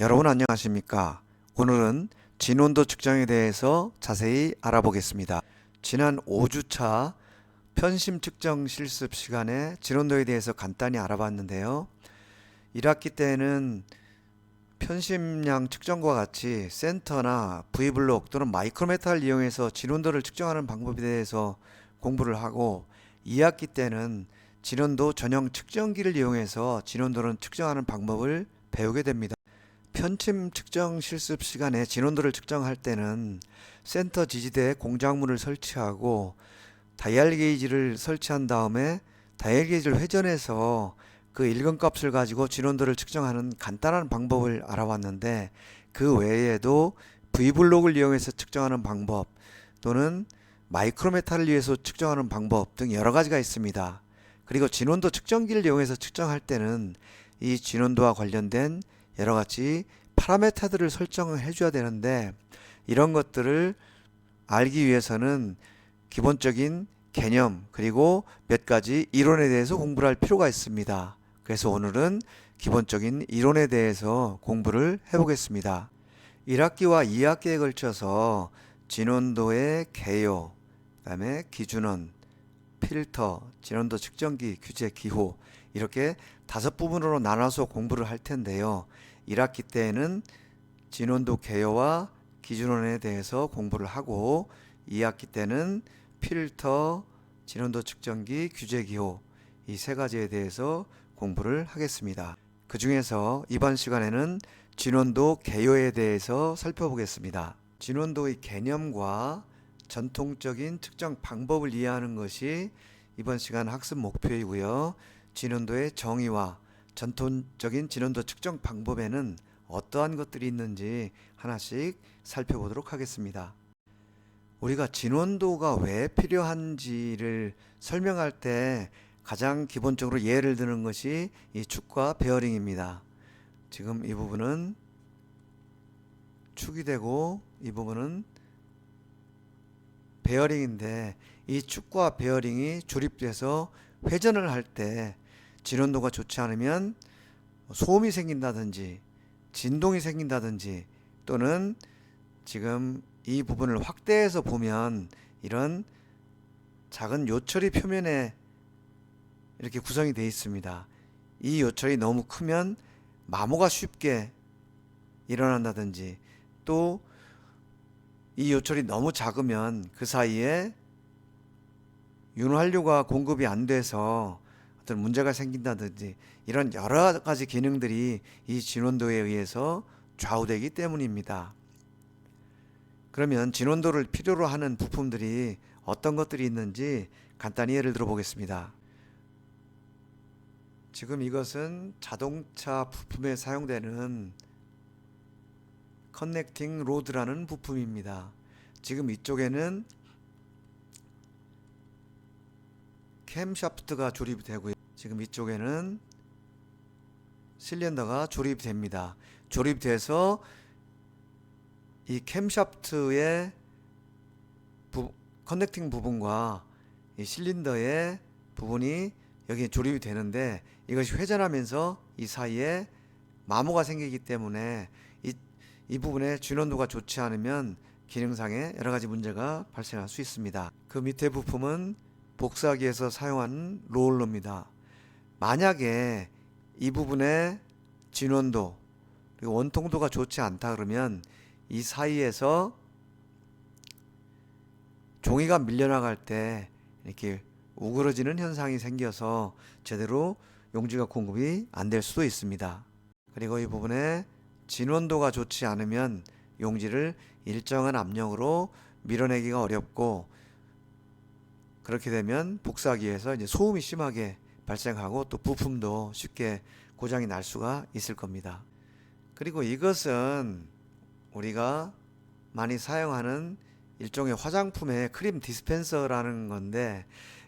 여러분 안녕하십니까? 오늘은 진온도 측정에 대해서 자세히 알아보겠습니다. 지난 5주차 편심 측정 실습 시간에 진온도에 대해서 간단히 알아봤는데요. 1학기 때는 편심량 측정과 같이 센터나 V블록 또는 마이크로메타를 이용해서 진온도를 측정하는 방법에 대해서 공부를 하고, 2학기 때는 진온도 전용 측정기를 이용해서 진온도를 측정하는 방법을 배우게 됩니다. 편침 측정 실습 시간에 진온도를 측정할 때는 센터 지지대에 공작물을 설치하고 다이얼 게이지를 설치한 다음에 다이얼 게이지를 회전해서 그 일근값을 가지고 진온도를 측정하는 간단한 방법을 알아봤는데, 그 외에도 V블록을 이용해서 측정하는 방법 또는 마이크로메타를 이용해서 측정하는 방법 등 여러 가지가 있습니다. 그리고 진온도 측정기를 이용해서 측정할 때는 이 진온도와 관련된 여러 가지 파라메타들을 설정을 해줘야 되는데, 이런 것들을 알기 위해서는 기본적인 개념 그리고 몇 가지 이론에 대해서 공부를 할 필요가 있습니다. 그래서 오늘은 기본적인 이론에 대해서 공부를 해보겠습니다. 1학기와 2학기에 걸쳐서 진온도의 개요, 그다음에 기준원, 필터, 진온도 측정기, 규제, 기호, 이렇게 5부분으로 나눠서 공부를 할 텐데요. 1학기 때에는 진온도 개요와 기준원에 대해서 공부를 하고, 2학기 때는 필터, 진온도 측정기, 규제, 기호, 이 세 가지에 대해서 공부를 하겠습니다. 그 중에서 이번 시간에는 진온도 개요에 대해서 살펴보겠습니다. 진온도의 개념과 전통적인 측정 방법을 이해하는 것이 이번 시간 학습 목표이고요. 진온도의 정의와 전통적인 진온도 측정 방법에는 어떠한 것들이 있는지 하나씩 살펴보도록 하겠습니다. 우리가 진온도가 왜 필요한지를 설명할 때 가장 기본적으로 예를 드는 것이 이 축과 베어링입니다. 지금 이 부분은 축이 되고 이 부분은 베어링인데, 이 축과 베어링이 조립돼서 회전을 할 때 진온도가 좋지 않으면 소음이 생긴다든지 진동이 생긴다든지, 또는 지금 이 부분을 확대해서 보면 이런 작은 요철이 표면에 이렇게 구성이 되어 있습니다. 이 요철이 너무 크면 마모가 쉽게 일어난다든지, 또 이 요철이 너무 작으면 그 사이에 윤활유가 공급이 안 돼서 어떤 문제가 생긴다든지, 이런 여러 가지 기능들이 이 진온도에 의해서 좌우되기 때문입니다. 그러면 진온도를 필요로 하는 부품들이 어떤 것들이 있는지 간단히 예를 들어 보겠습니다. 지금 이것은 자동차 부품에 사용되는 커넥팅 로드라는 부품입니다. 지금 이쪽에는 캠샤프트가 조립이 되고요. 지금 이쪽에는 실린더가 조립이 됩니다. 조립돼서 이 캠샤프트의 커넥팅 부분과 이 실린더의 부분이 여기에 조립이 되는데, 이것이 회전하면서 이 사이에 마모가 생기기 때문에 이 부분에 진온도가 좋지 않으면 기능상의 여러 가지 문제가 발생할 수 있습니다. 그 밑에 부품은 복사기에서 사용하는 롤러입니다. 만약에 이 부분에 진온도 그리고 원통도가 좋지 않다 그러면 이 사이에서 종이가 밀려나갈 때 이렇게 우그러지는 현상이 생겨서 제대로 용지가 공급이 안 될 수도 있습니다. 그리고 이 부분에 진온도가 좋지 않으면 용지를 일정한 압력으로 밀어내기가 어렵고, 그렇게 되면 복사기에서 이제 소음이 심하게 발생하고 또 부품도 쉽게 고장이 날 수가 있을 겁니다. 그리고 이것은 우리가 많이 사용하는 일종의 화장품의 크림 디스펜서라는 건데,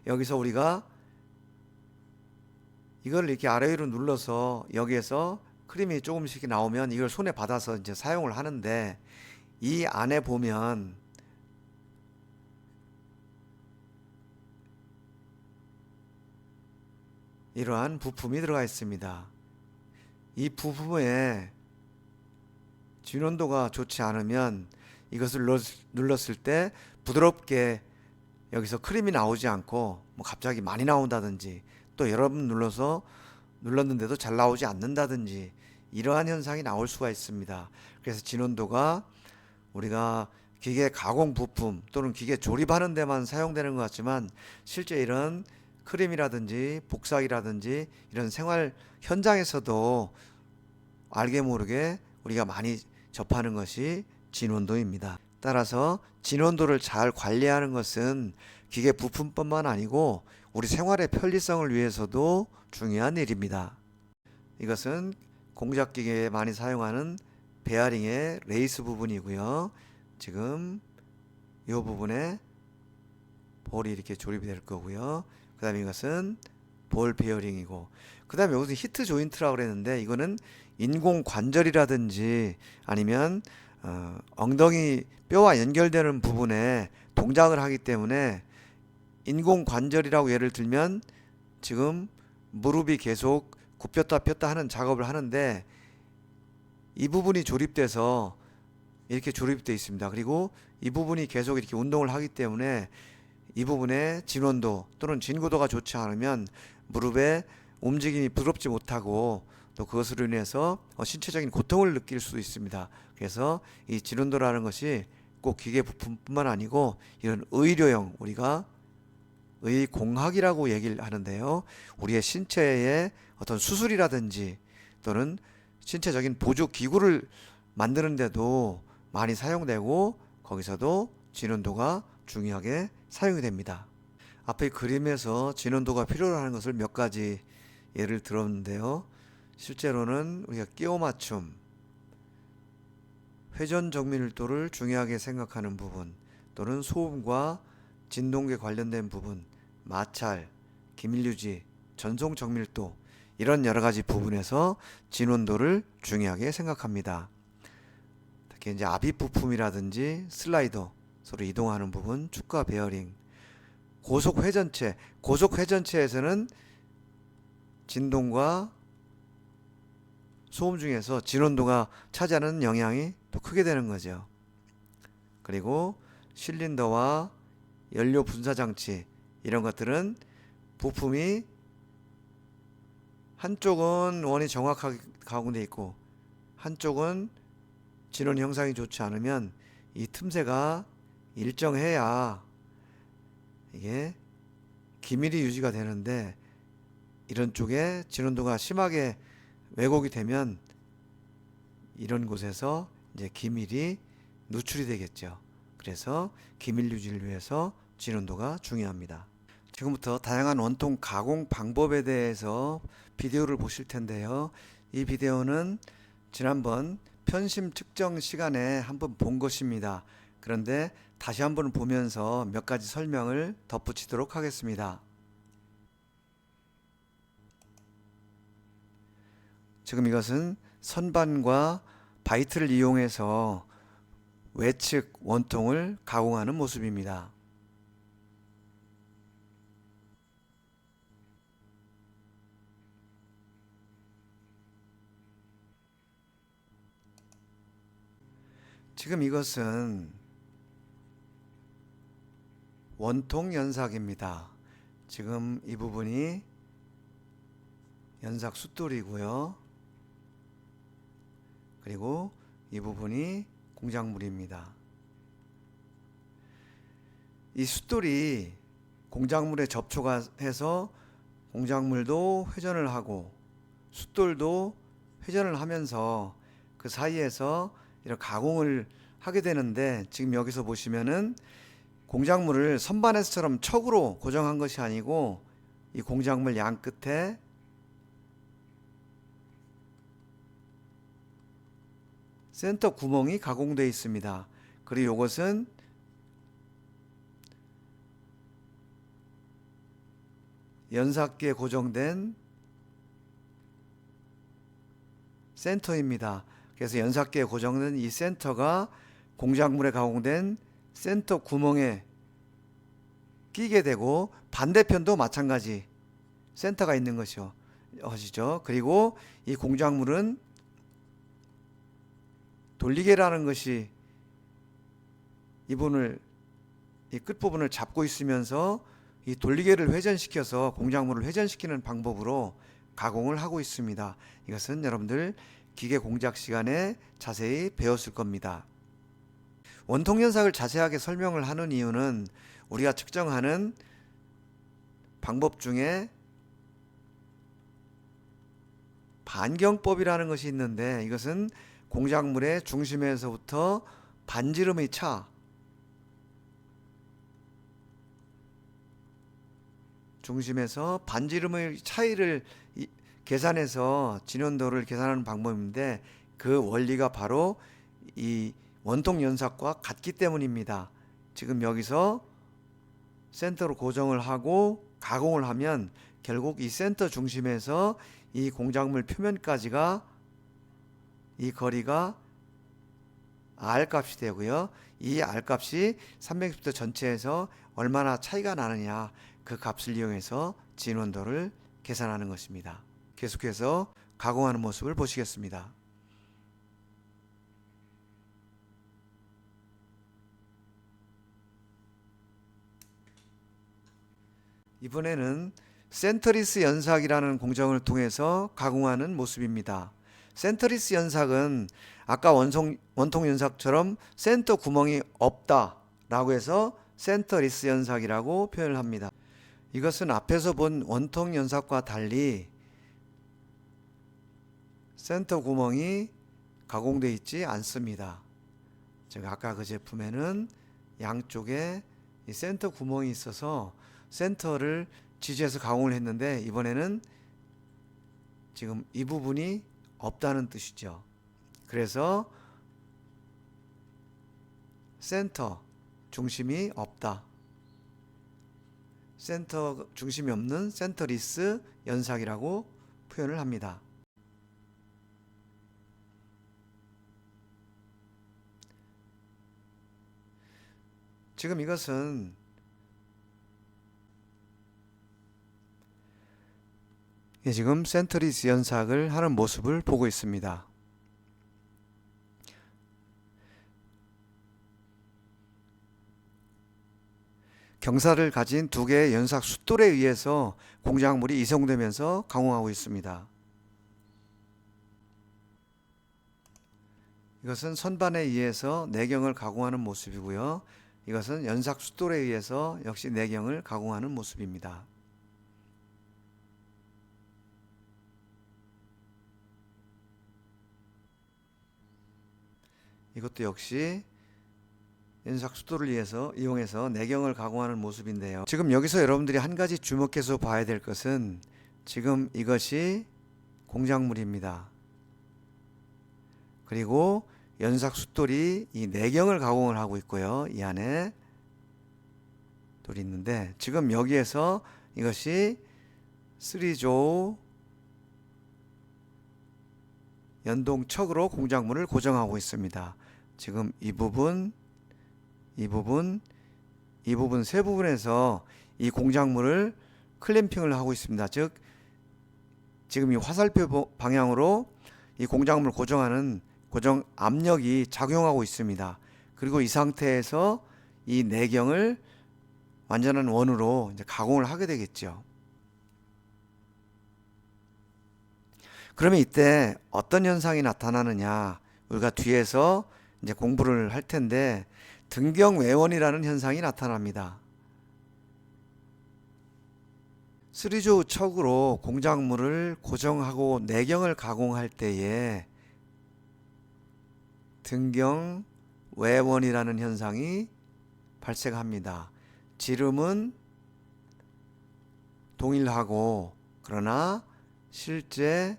여기서 우리가 이걸 이렇게 아래 위로 눌러서 여기에서 크림이 조금씩 나오면 이걸 손에 받아서 이제 사용을 하는데, 이 안에 보면 이러한 부품이 들어가 있습니다. 이 부품에 진원도가 좋지 않으면 이것을 눌렀을 때 부드럽게 여기서 크림이 나오지 않고 뭐 갑자기 많이 나온다든지, 또 여러 번 눌렀는데도 잘 나오지 않는다든지, 이러한 현상이 나올 수가 있습니다. 그래서 진원도가 우리가 기계 가공 부품 또는 기계 조립하는 데만 사용되는 것 같지만, 실제 이런 크림이라든지 복사기라든지 이런 생활 현장에서도 알게 모르게 우리가 많이 접하는 것이 진원도입니다. 따라서 진원도를 잘 관리하는 것은 기계 부품뿐만 아니고 우리 생활의 편리성을 위해서도 중요한 일입니다. 이것은 공작기계에 많이 사용하는 베어링의 레이스 부분이고요. 지금 이 부분에 볼이 이렇게 조립이 될 거고요. 그 다음에 이것은 볼 베어링이고, 그 다음에 여기서 히트 조인트라고 그랬는데, 이거는 인공 관절이라든지 아니면 엉덩이 뼈와 연결되는 부분에 동작을 하기 때문에, 인공 관절이라고 예를 들면 지금 무릎이 계속 굽혔다 폈다 하는 작업을 하는데, 이 부분이 조립돼서 이렇게 조립되어 있습니다. 그리고 이 부분이 계속 이렇게 운동을 하기 때문에 이 부분에 진원도 또는 진구도가 좋지 않으면 무릎의 움직임이 부드럽지 못하고, 또 그것으로 인해서 신체적인 고통을 느낄 수도 있습니다. 그래서 이 진원도라는 것이 꼭 기계 부품뿐만 아니고 이런 의료용, 우리가 의공학이라고 얘기를 하는데요, 우리의 신체에 어떤 수술이라든지 또는 신체적인 보조 기구를 만드는데도 많이 사용되고, 거기서도 진원도가 중요하게 사용이 됩니다. 앞의 그림에서 진원도가 필요로 하는 것을 몇 가지 예를 들었는데요, 실제로는 우리가 끼워 맞춤, 회전 정밀도를 중요하게 생각하는 부분, 또는 소음과 진동계 관련된 부분, 마찰, 기밀 유지, 전송 정밀도, 이런 여러 가지 부분에서 진원도를 중요하게 생각합니다. 특히 이제 압입 부품이라든지 슬라이더, 서로 이동하는 부분, 축과 베어링, 고속 회전체, 고속 회전체에서는 진동과 소음 중에서 진원도가 차지하는 영향이 또 크게 되는 거죠. 그리고 실린더와 연료 분사 장치, 이런 것들은 부품이 한쪽은 원이 정확하게 가공되어 있고 한쪽은 진원 형상이 좋지 않으면 이 틈새가 일정해야 이게 기밀이 유지가 되는데, 이런 쪽에 진원도가 심하게 왜곡이 되면 이런 곳에서 이제 기밀이 누출이 되겠죠. 그래서 기밀 유지를 위해서 진원도가 중요합니다. 지금부터 다양한 원통 가공 방법에 대해서 비디오를 보실 텐데요, 이 비디오는 지난번 편심 측정 시간에 한번 본 것입니다. 그런데 다시 한번 보면서 몇 가지 설명을 덧붙이도록 하겠습니다. 지금 이것은 선반과 바이트를 이용해서 외측 원통을 가공하는 모습입니다. 지금 이것은 원통 연삭입니다. 지금 이 부분이 연삭 숫돌이고요. 그리고 이 부분이 공작물입니다. 이 숫돌이 공작물에 접촉해서 공작물도 회전을 하고 숫돌도 회전을 하면서 그 사이에서 이런 가공을 하게 되는데, 지금 여기서 보시면은 공작물을 선반에서처럼 척으로 고정한 것이 아니고 이 공작물 양 끝에 센터 구멍이 가공되어 있습니다. 그리고 이것은 연삭기에 고정된 센터입니다. 그래서 연삭기에 고정된 이 센터가 공작물에 가공된 센터 구멍에 끼게 되고, 반대편도 마찬가지 센터가 있는 것이죠. 그리고 이 공작물은 돌리개라는 것이 이 끝부분을 잡고 있으면서 이 돌리개를 회전시켜서 공작물을 회전시키는 방법으로 가공을 하고 있습니다. 이것은 여러분들 기계 공작 시간에 자세히 배웠을 겁니다. 원통 연삭을 자세하게 설명을 하는 이유는 우리가 측정하는 방법 중에 반경법이라는 것이 있는데, 이것은 공작물의 중심에서부터 반지름의 차, 중심에서 반지름의 차이를 계산해서 진원도를 계산하는 방법인데, 그 원리가 바로 이 원통 연삭과 같기 때문입니다. 지금 여기서 센터로 고정을 하고 가공을 하면 결국 이 센터 중심에서 이 공작물 표면까지가 이 거리가 R값이 되고요. 이 R값이 360도 전체에서 얼마나 차이가 나느냐, 그 값을 이용해서 진원도를 계산하는 것입니다. 계속해서 가공하는 모습을 보시겠습니다. 이번에는 센터리스 연삭이라는 공정을 통해서 가공하는 모습입니다. 센터리스 연삭은 아까 원통 연삭처럼 센터 구멍이 없다 라고 해서 센터리스 연삭이라고 표현을 합니다. 이것은 앞에서 본 원통 연삭과 달리 센터 구멍이 가공되어 있지 않습니다. 제가 아까 그 제품에는 양쪽에 이 센터 구멍이 있어서 센터를 지지해서 가공을 했는데, 이번에는 지금 이 부분이 없다는 뜻이죠. 그래서 센터 중심이 없다, 센터 중심이 없는 센터리스 연삭이라고 표현을 합니다. 지금 이것은 지금 센터리스 연삭을 하는 모습을 보고 있습니다. 경사를 가진 두 개의 연삭 숫돌에 의해서 공작물이 이송되면서 가공하고 있습니다. 이것은 선반에 의해서 내경을 가공하는 모습이고요. 이것은 연삭 숫돌에 의해서 역시 내경을 가공하는 모습입니다. 이것도 역시 연삭 숫돌을 이용해서 내경을 가공하는 모습인데요. 지금 여기서 여러분들이 한 가지 주목해서 봐야 될 것은, 지금 이것이 공작물입니다. 그리고 연삭 숫돌이 이 내경을 가공을 하고 있고요. 이 안에 돌이 있는데, 지금 여기에서 이것이 3조 연동척으로 공작물을 고정하고 있습니다. 지금 이 부분 세 부분에서 이 공작물을 클램핑을 하고 있습니다. 즉 지금 이 화살표 방향으로 이 공작물을 고정하는 고정 압력이 작용하고 있습니다. 그리고 이 상태에서 이 내경을 완전한 원으로 이제 가공을 하게 되겠죠. 그러면 이때 어떤 현상이 나타나느냐, 우리가 뒤에서 이제 공부를 할 텐데, 등경외원이라는 현상이 나타납니다. 3조 척으로 공작물을 고정하고 내경을 가공할 때에 등경외원이라는 현상이 발생합니다. 지름은 동일하고 그러나 실제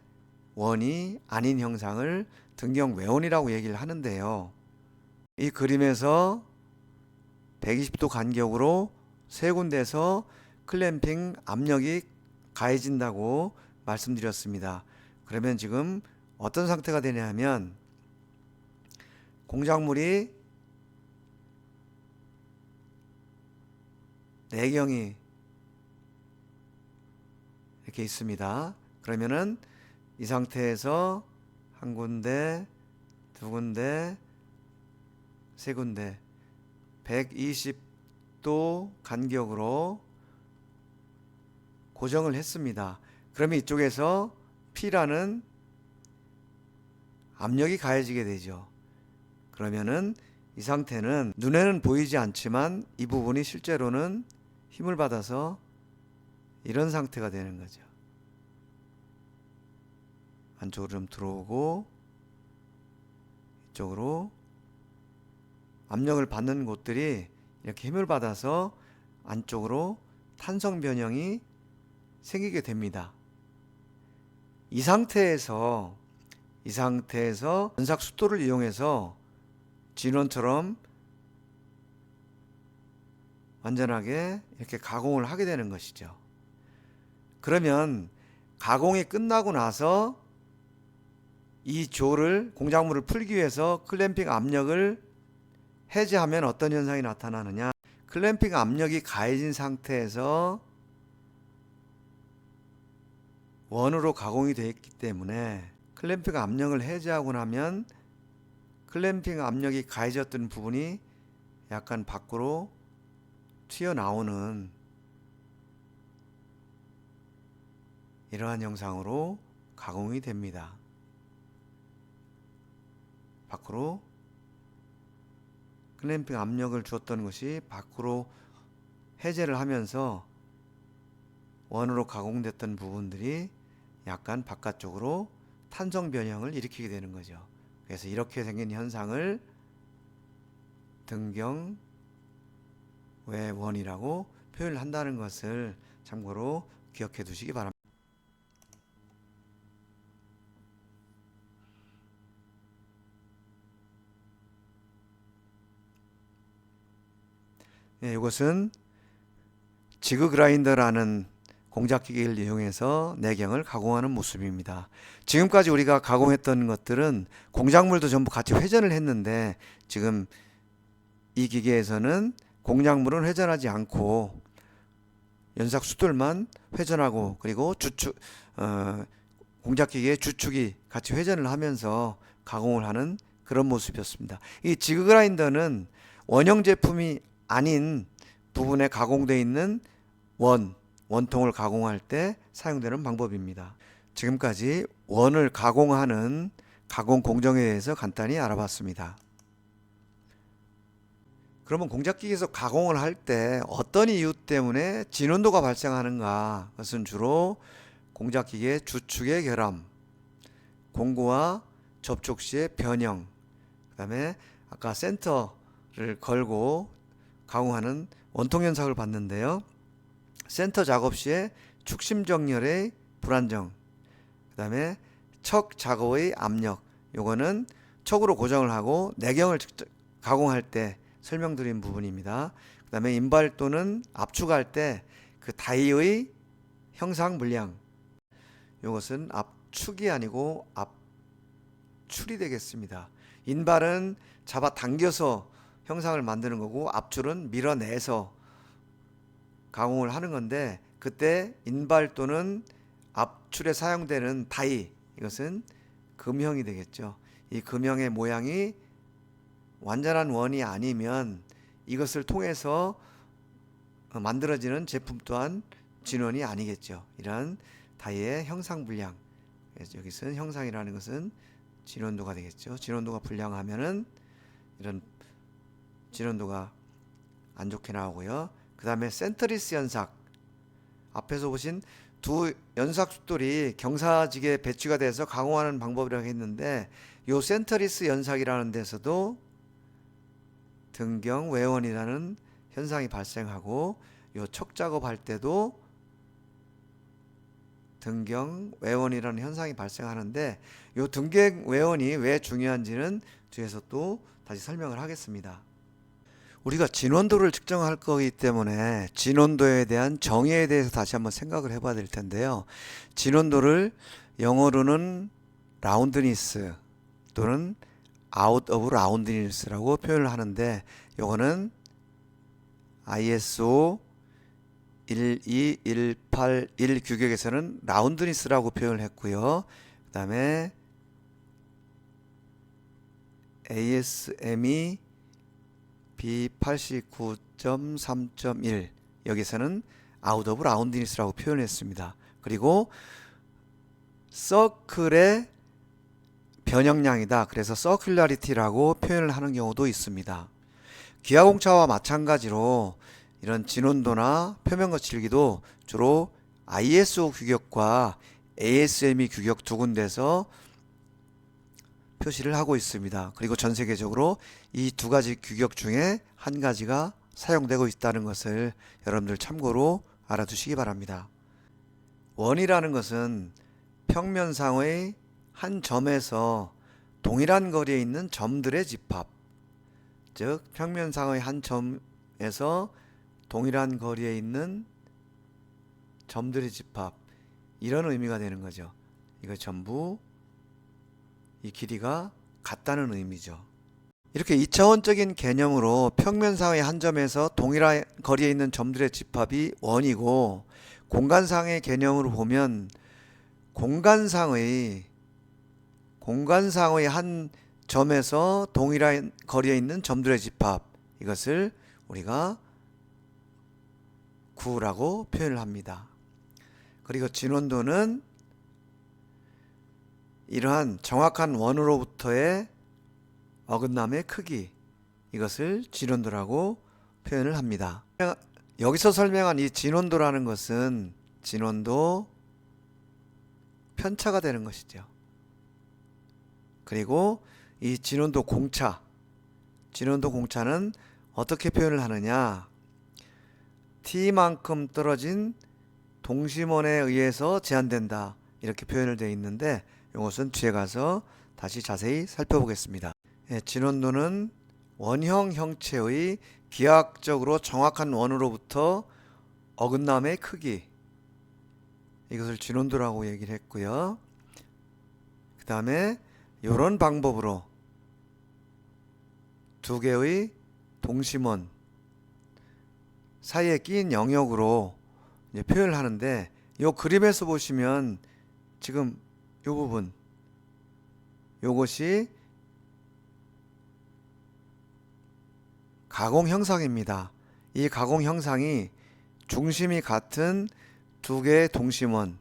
원이 아닌 형상을 등경외원이라고 얘기를 하는데요. 이 그림에서 120도 간격으로 세 군데에서 클램핑 압력이 가해진다고 말씀드렸습니다. 그러면 지금 어떤 상태가 되냐 하면, 공작물이 내경이 이렇게 있습니다. 그러면은 이 상태에서 한 군데, 두 군데, 세 군데 120도 간격으로 고정을 했습니다. 그러면 이쪽에서 P라는 압력이 가해지게 되죠. 그러면은 이 상태는 눈에는 보이지 않지만 이 부분이 실제로는 힘을 받아서 이런 상태가 되는 거죠. 안쪽으로 좀 들어오고 이쪽으로 압력을 받는 곳들이 이렇게 힘을 받아서 안쪽으로 탄성 변형이 생기게 됩니다. 이 상태에서 연삭 수도를 이용해서 진원처럼 완전하게 이렇게 가공을 하게 되는 것이죠. 그러면 가공이 끝나고 나서 이 공작물을 풀기 위해서 클램핑 압력을 해제하면 어떤 현상이 나타나느냐? 클램핑 압력이 가해진 상태에서 원으로 가공이 되어 있기 때문에 클램핑 압력을 해제하고 나면 클램핑 압력이 가해졌던 부분이 약간 밖으로 튀어나오는 이러한 형상으로 가공이 됩니다. 밖으로 클램핑 압력을 주었던 것이 밖으로 해제를 하면서 원으로 가공됐던 부분들이 약간 바깥쪽으로 탄성 변형을 일으키게 되는 거죠. 그래서 이렇게 생긴 현상을 등경 외원이라고 표현을 한다는 것을 참고로 기억해 두시기 바랍니다. 네, 이것은 지그 그라인더라는 공작기계를 이용해서 내경을 가공하는 모습입니다. 지금까지 우리가 가공했던 것들은 공작물도 전부 같이 회전을 했는데 지금 이 기계에서는 공작물은 회전하지 않고 연삭 수돌만 회전하고 그리고 공작기계의 주축이 같이 회전을 하면서 가공을 하는 그런 모습이었습니다. 이 지그 그라인더는 원형 제품이 아닌 부분에 가공되어 있는 원통을 가공할 때 사용되는 방법입니다. 지금까지 원을 가공하는 가공 공정에 대해서 간단히 알아봤습니다. 그러면 공작기계에서 가공을 할 때 어떤 이유 때문에 진원도가 발생하는가? 그것은 주로 공작기계 주축의 결함, 공구와 접촉 시의 변형, 그 다음에 아까 센터를 걸고 가공하는 원통 현상을 봤는데요. 센터 작업 시에 축심 정렬의 불안정, 그 다음에 척 작업의 압력, 요거는 척으로 고정을 하고 내경을 가공할 때 설명드린 부분입니다. 그 다음에 인발 또는 압축할 때 그 다이의 형상 물량, 요것은 압축이 아니고 압출이 되겠습니다. 인발은 잡아 당겨서 형상을 만드는 거고 압출은 밀어내서 가공을 하는 건데 그때 인발 또는 압출에 사용되는 다이, 이것은 금형이 되겠죠. 이 금형의 모양이 완전한 원이 아니면 이것을 통해서 만들어지는 제품 또한 진원이 아니겠죠. 이런 다이의 형상 불량, 여기서는 형상이라는 것은 진원도가 되겠죠. 진원도가 불량하면은 이런 진원도가 안 좋게 나오고요. 그 다음에 센터리스 연삭, 앞에서 보신 두 연삭 숫돌이 경사지게 배치가 돼서 가공하는 방법이라고 했는데 요 센터리스 연삭이라는 데서도 등경 외원이라는 현상이 발생하고 요 척 작업할 때도 등경 외원이라는 현상이 발생하는데 요 등경 외원이 왜 중요한지는 뒤에서 또 다시 설명을 하겠습니다. 우리가 진원도를 측정할 거기 때문에 진원도에 대한 정의에 대해서 다시 한번 생각을 해봐야 될 텐데요. 진원도를 영어로는 라운드니스 또는 out of roundness라고 표현을 하는데 요거는 ISO 12181 규격에서는 라운드니스라고 표현을 했고요. 그 다음에 ASME B89.3.1 여기서는 out of roundness라고 표현했습니다. 그리고 서클의 변형량이다. 그래서 circularity라고 표현을 하는 경우도 있습니다. 기하공차와 마찬가지로 이런 진원도나 표면 거칠기도 주로 ISO 규격과 ASME 규격 두 군데서 표시를 하고 있습니다. 그리고 전 세계적으로 이 두 가지 규격 중에 한 가지가 사용되고 있다는 것을 여러분들 참고로 알아두시기 바랍니다. 원이라는 것은 평면상의 한 점에서 동일한 거리에 있는 점들의 집합, 즉 평면상의 한 점에서 동일한 거리에 있는 점들의 집합, 이런 의미가 되는 거죠. 이거 전부 이 길이가 같다는 의미죠. 이렇게 2차원적인 개념으로 평면상의 한 점에서 동일한 거리에 있는 점들의 집합이 원이고, 공간상의 개념으로 보면 공간상의 한 점에서 동일한 거리에 있는 점들의 집합, 이것을 우리가 구라고 표현을 합니다. 그리고 진원도는 이러한 정확한 원으로부터의 어긋남의 크기, 이것을 진원도라고 표현을 합니다. 여기서 설명한 이 진원도라는 것은 진원도 편차가 되는 것이죠. 그리고 이 진원도 공차는 어떻게 표현을 하느냐, t만큼 떨어진 동심원에 의해서 제한된다, 이렇게 표현을 되어 있는데, 이것은 뒤에 가서 다시 자세히 살펴보겠습니다. 진원도는 원형 형체의 기하학적으로 정확한 원으로부터 어긋남의 크기, 이것을 진원도라고 얘기를 했고요. 그 다음에 이런 방법으로 두 개의 동심원 사이에 끼인 영역으로 이제 표현을 하는데, 이 그림에서 보시면 지금 이 부분, 이것이 가공 형상입니다. 이 가공 형상이 중심이 같은 두 개의 동심원,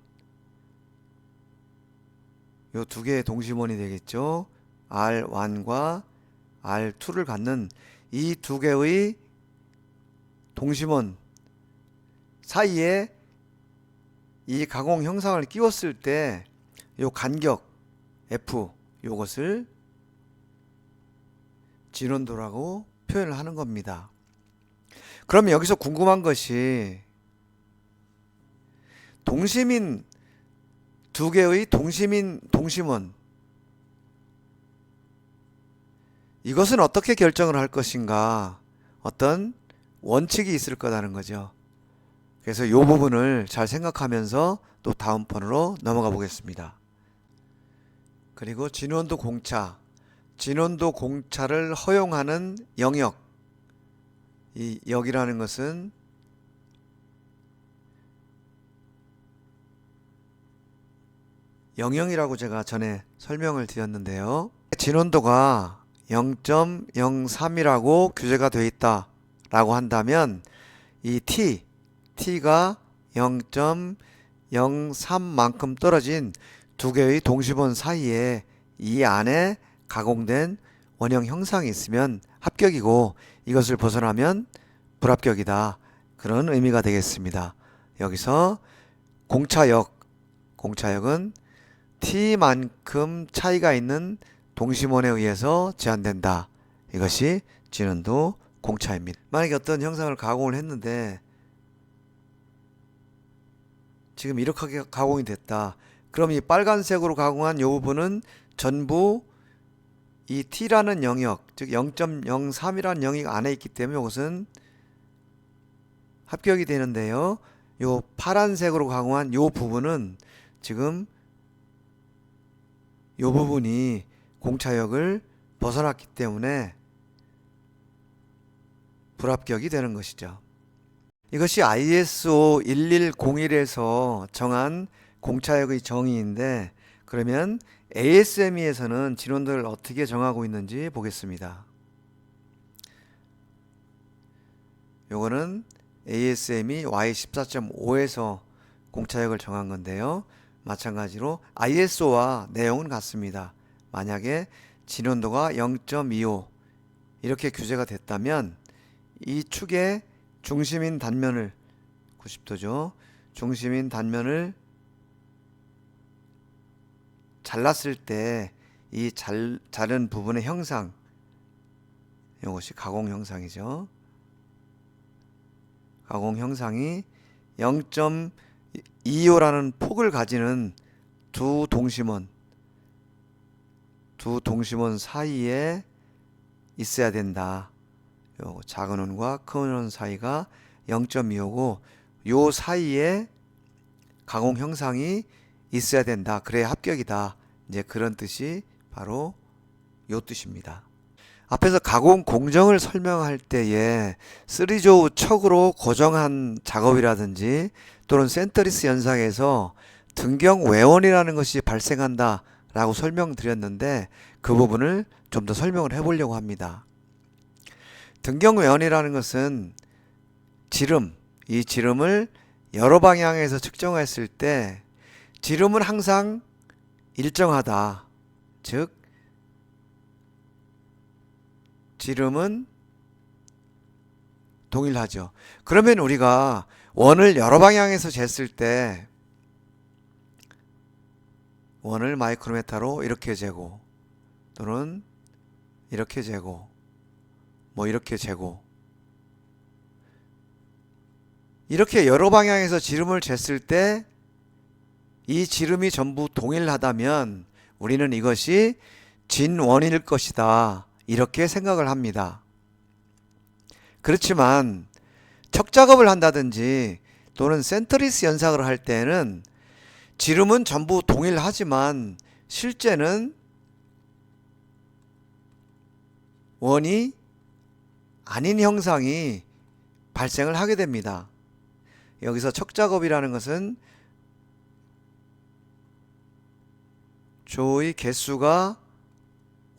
이 두 개의 동심원이 되겠죠. R1과 R2를 갖는 이 두 개의 동심원 사이에 이 가공 형상을 끼웠을 때 이 간격 F, 이것을 진원도라고 표현을 하는 겁니다. 그러면 여기서 궁금한 것이, 동심인 두 개의 동심원, 이것은 어떻게 결정을 할 것인가, 어떤 원칙이 있을 거라는 거죠. 그래서 이 부분을 잘 생각하면서 또 다음 번으로 넘어가 보겠습니다. 그리고 진원도 공차를 허용하는 영역, 이 역이라는 것은 영역이라고 제가 전에 설명을 드렸는데요. 진원도가 0.03이라고 규제가 되어 있다 라고 한다면, 이 T가 0.03만큼 떨어진 두 개의 동심원 사이에 이 안에 가공된 원형 형상이 있으면 합격이고, 이것을 벗어나면 불합격이다, 그런 의미가 되겠습니다. 여기서 공차역은 T만큼 차이가 있는 동심원에 의해서 제한된다, 이것이 진원도 공차입니다. 만약에 어떤 형상을 가공을 했는데 지금 이렇게 가공이 됐다. 그럼 이 빨간색으로 가공한 이 부분은 전부 이 T라는 영역, 즉 0.03이라는 영역 안에 있기 때문에 이것은 합격이 되는데요. 이 파란색으로 가공한 이 부분은 지금 이 부분이 공차역을 벗어났기 때문에 불합격이 되는 것이죠. 이것이 ISO 1101에서 정한 공차역의 정의인데, 그러면 ASME에서는 진원도를 어떻게 정하고 있는지 보겠습니다. 요거는 ASME Y14.5에서 공차역을 정한 건데요. 마찬가지로 ISO와 내용은 같습니다. 만약에 진원도가 0.25 이렇게 규제가 됐다면 이 축의 중심인 단면을 90도죠. 중심인 단면을 잘랐을 때 이 자른 부분의 형상, 이것이 가공 형상이죠. 가공 형상이 0.25라는 폭을 가지는 두 동심원 사이에 있어야 된다. 요 작은 원과 큰 원 사이가 0.25고 요 사이에 가공 형상이 있어야 된다. 그래야 합격이다. 이제 그런 뜻이 바로 요 뜻입니다. 앞에서 가공 공정을 설명할 때에 3조우 척으로 고정한 작업이라든지 또는 센터리스 현상에서 등경 외원이라는 것이 발생한다 라고 설명드렸는데 그 부분을 좀 더 설명을 해 보려고 합니다. 등경 외원이라는 것은 이 지름을 여러 방향에서 측정했을 때 지름은 항상 일정하다. 즉 지름은 동일하죠. 그러면 우리가 원을 여러 방향에서 쟀을 때 원을 마이크로미터로 이렇게 재고 또는 이렇게 재고 뭐 이렇게 재고 이렇게 여러 방향에서 지름을 쟀을 때 이 지름이 전부 동일하다면 우리는 이것이 진원일 것이다. 이렇게 생각을 합니다. 그렇지만 척작업을 한다든지 또는 센터리스 연상을 할 때는 지름은 전부 동일하지만 실제는 원이 아닌 형상이 발생을 하게 됩니다. 여기서 척작업이라는 것은 조의 개수가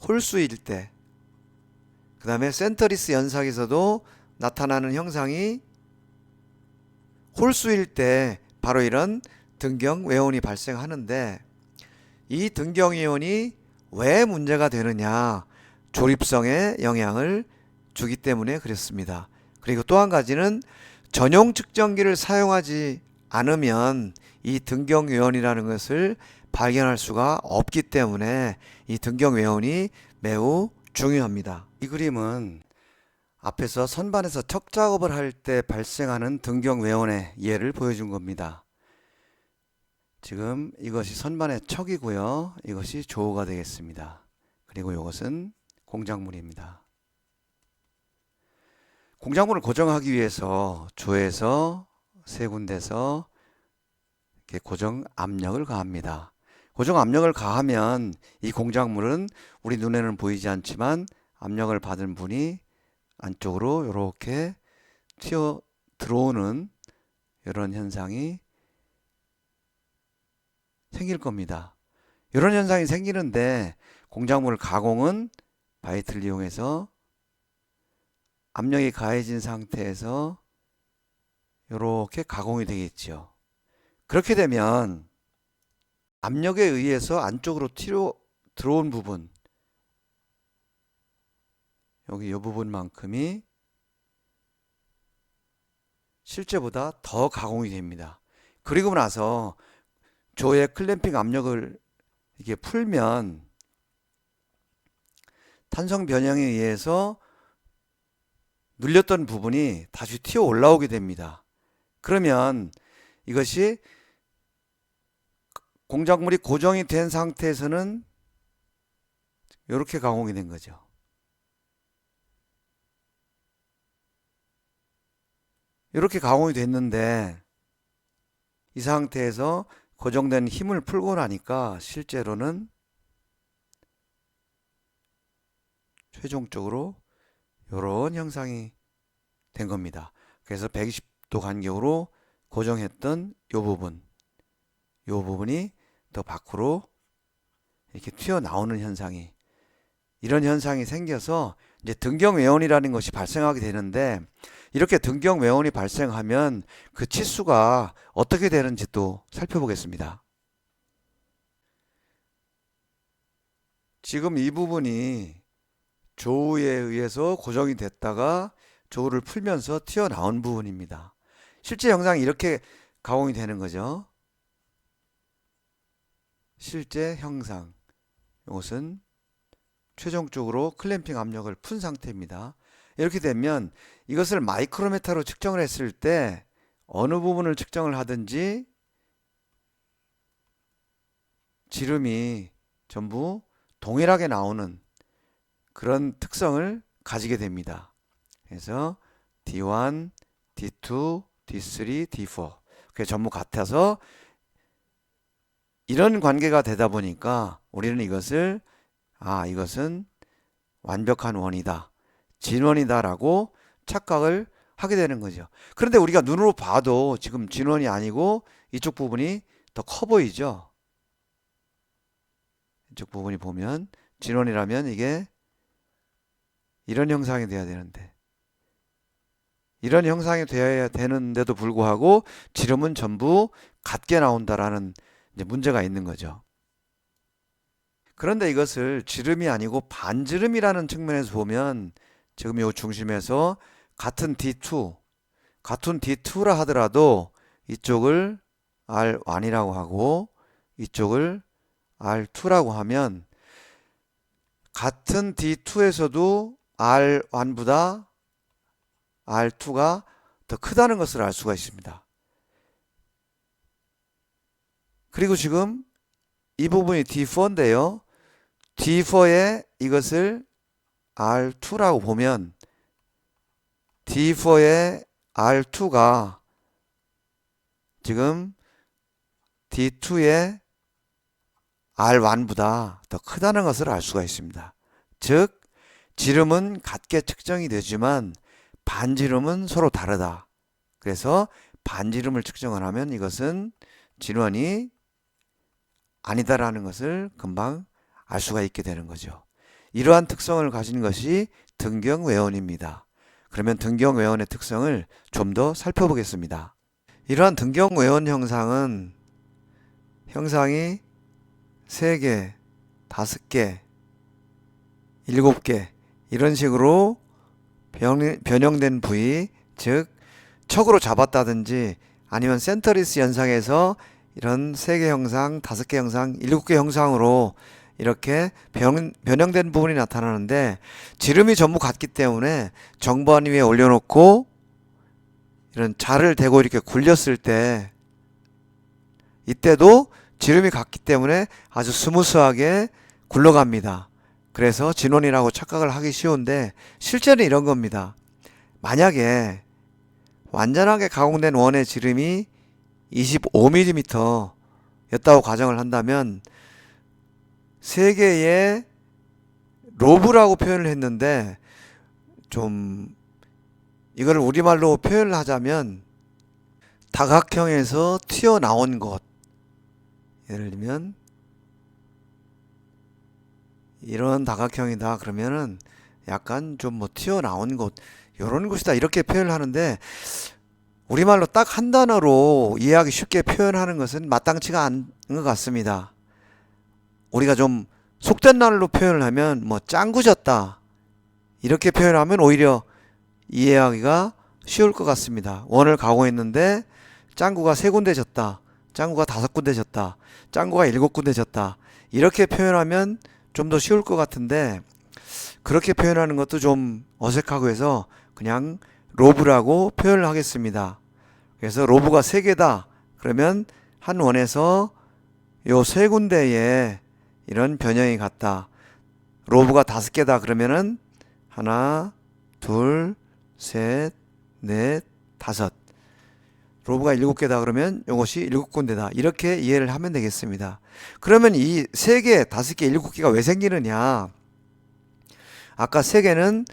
홀수일 때, 그 다음에 센터리스 연상에서도 나타나는 형상이 홀수일 때 바로 이런 등경 외원이 발생하는데, 이 등경 외원이 왜 문제가 되느냐, 조립성에 영향을 주기 때문에 그렇습니다. 그리고 또 한 가지는 전용 측정기를 사용하지 않으면 이 등경 외원이라는 것을 발견할 수가 없기 때문에 이 등경 외원이 매우 중요합니다. 이 그림은 앞에서 선반에서 척 작업을 할 때 발생하는 등경 외원의 예를 보여준 겁니다. 지금 이것이 선반의 척이고요. 이것이 조우가 되겠습니다. 그리고 이것은 공작물입니다. 공작물을 고정하기 위해서 조에서 세 군데서 이렇게 고정 압력을 가합니다. 고정 압력을 가하면 이 공작물은 우리 눈에는 보이지 않지만 압력을 받은 분이 안쪽으로 이렇게 튀어 들어오는 이런 현상이 생길 겁니다. 이런 현상이 생기는데 공작물 가공은 바이트를 이용해서 압력이 가해진 상태에서 이렇게 가공이 되겠죠. 그렇게 되면 압력에 의해서 안쪽으로 들어온 부분, 여기 이 부분만큼이 실제보다 더 가공이 됩니다. 그리고 나서 조의 클램핑 압력을 이게 풀면 탄성 변형에 의해서 눌렸던 부분이 다시 튀어 올라오게 됩니다. 그러면 이것이 공작물이 고정이 된 상태에서는 이렇게 가공이 된 거죠. 이렇게 가공이 됐는데 이 상태에서 고정된 힘을 풀고 나니까 실제로는 최종적으로 이런 형상이 된 겁니다. 그래서 120도 간격으로 고정했던 이 부분이 더 밖으로 이렇게 튀어나오는 현상이, 이런 현상이 생겨서 이제 등경외원이라는 것이 발생하게 되는데, 이렇게 등경외원이 발생하면 그 치수가 어떻게 되는지 또 살펴보겠습니다. 지금 이 부분이 조우에 의해서 고정이 됐다가 조우를 풀면서 튀어나온 부분입니다. 실제 형상이 이렇게 가공이 되는 거죠. 실제 형상, 이것은 최종적으로 클램핑 압력을 푼 상태입니다. 이렇게 되면 이것을 마이크로메타로 측정을 했을 때 어느 부분을 측정을 하든지 지름이 전부 동일하게 나오는 그런 특성을 가지게 됩니다. 그래서 D1, D2, D3, D4 그게 전부 같아서 이런 관계가 되다 보니까 우리는 이것을 이것은 완벽한 원이다, 진원이다 라고 착각을 하게 되는 거죠. 그런데 우리가 눈으로 봐도 지금 진원이 아니고 이쪽 부분이 더 커 보이죠. 이쪽 부분이 보면 진원이라면 이게 이런 형상이 돼야 되는데, 이런 형상이 되어야 되는데도 불구하고 지름은 전부 같게 나온다라는 이제 문제가 있는 거죠. 그런데 이것을 지름이 아니고 반지름이라는 측면에서 보면 지금 이 중심에서 같은 D2라 하더라도 이쪽을 R1이라고 하고 이쪽을 R2라고 하면 같은 D2에서도 R1보다 R2가 더 크다는 것을 알 수가 있습니다. 그리고 지금 이 부분이 D4인데요. D4에 이것을 R2라고 보면 D4의 R2가 지금 D2의 R1보다 더 크다는 것을 알 수가 있습니다. 즉 지름은 같게 측정이 되지만 반지름은 서로 다르다. 그래서 반지름을 측정을 하면 이것은 진원이 아니다라는 것을 금방 알 수가 있게 되는 거죠. 이러한 특성을 가진 것이 등경외원입니다. 그러면 등경외원의 특성을 좀 더 살펴보겠습니다. 이러한 등경외원 형상은 형상이 3개, 5개, 7개 이런 식으로 변형된 부위, 즉 척으로 잡았다든지 아니면 센터리스 현상에서 이런 3개 형상, 5개 형상, 7개 형상으로 이렇게 변형된 부분이 나타나는데, 지름이 전부 같기 때문에 정반 위에 올려놓고 이런 자를 대고 이렇게 굴렸을 때 이때도 지름이 같기 때문에 아주 스무스하게 굴러갑니다. 그래서 진원이라고 착각을 하기 쉬운데 실제는 이런 겁니다. 만약에 완전하게 가공된 원의 지름이 25mm 였다고 가정을 한다면 3개의 로브라고 표현을 했는데, 좀 이걸 우리말로 표현을 하자면 다각형에서 튀어나온 것, 예를 들면 이런 다각형이다 그러면은 약간 좀 뭐 튀어나온 곳, 이런 곳이다 이렇게 표현을 하는데, 우리말로 딱 한 단어로 이해하기 쉽게 표현하는 것은 마땅치가 않은 것 같습니다. 우리가 좀 속된 말로 표현을 하면 뭐 짱구졌다 이렇게 표현하면 오히려 이해하기가 쉬울 것 같습니다. 원을 가공했는데 짱구가 3군데 졌다, 짱구가 5군데 졌다, 짱구가 7군데 졌다 이렇게 표현하면 좀 더 쉬울 것 같은데, 그렇게 표현하는 것도 좀 어색하고 해서 그냥 로브라고 표현을 하겠습니다. 그래서 로브가 3개다 그러면 한 원에서 요 3군데에 이런 변형이 갔다. 로브가 5개다 그러면은 하나, 둘, 셋, 넷, 5. 로브가 7개다 그러면 이것이 7군데다. 이렇게 이해를 하면 되겠습니다. 그러면 이 3개, 5개, 7개가 왜 생기느냐? 아까 3개는